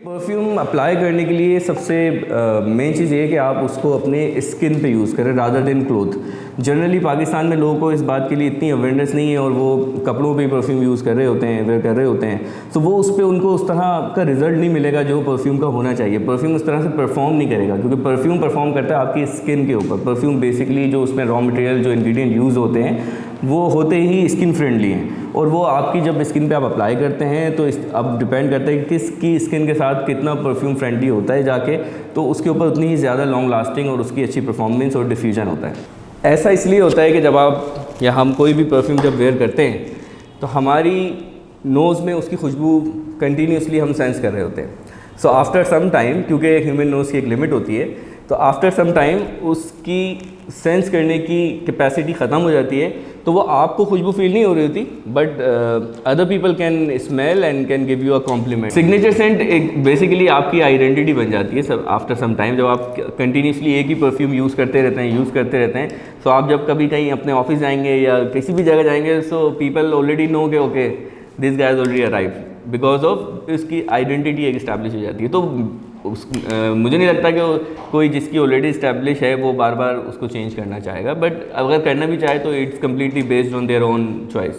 Perfume apply करने के लिए सबसे मेन चीज़ ये है कि आप उसको अपने स्किन पे यूज़ करें rather than cloth. Generally Pakistan में लोगों को इस बात के लिए इतनी अवेयरनेस नहीं है और वो कपड़ों पे परफ्यूम यूज़ कर रहे होते हैं, वेयर कर रहे होते हैं, तो वो उस पर उनको उस तरह का रिजल्ट नहीं मिलेगा जो परफ्यूम का होना चाहिए। परफ्यूम उस तरह से परफॉर्म नहीं करेगा, क्योंकि परफ्यूम परफॉर्म करता है आपकी स्किन के ऊपर। परफ्यूम बेसिकली जो उसमें रॉ मटेरियल जो इंग्रेडिएंट यूज़ होते हैं वो होते ही स्किन फ्रेंडली हैं, और वो आपकी जब स्किन पे आप अप्लाई करते हैं तो अब डिपेंड करता है कि किसकी स्किन के साथ कितना परफ्यूम फ्रेंडली होता है जाके, तो उसके ऊपर उतनी ही ज़्यादा लॉन्ग लास्टिंग और उसकी अच्छी परफॉर्मेंस और डिफ्यूजन होता है। ऐसा इसलिए होता है कि जब आप या हम कोई भी परफ्यूम जब वेयर करते हैं तो हमारी नोज़ में उसकी खुशबू कंटिन्यूसली हम सेंस कर रहे होते हैं। सो आफ्टर सम टाइम, क्योंकि ह्यूमन नोज़ की एक लिमिट होती है, तो आफ्टर सम टाइम उसकी सेंस करने की कैपेसिटी ख़त्म हो जाती है, तो वो आपको खुशबू फील नहीं हो रही होती, but other people can smell and can give you a compliment. Signature scent एक बेसिकली आपकी आइडेंटिटी बन जाती है सब आफ्टर सम टाइम। जब आप कंटिन्यूसली एक ही परफ्यूम यूज़ करते रहते हैं, तो आप जब कभी कहीं अपने ऑफिस जाएंगे या किसी भी जगह जाएंगे, सो पीपल ऑलरेडी नो के okay this guy is already arrive, because of इसकी आइडेंटिटी एक इस्टेब्लिश हो जाती है। तो मुझे नहीं लगता कि कोई जिसकी ऑलरेडी इस्टेब्लिश है वो बार बार उसको चेंज करना चाहेगा, बट अगर करना भी चाहे तो it's completely based on their own choice.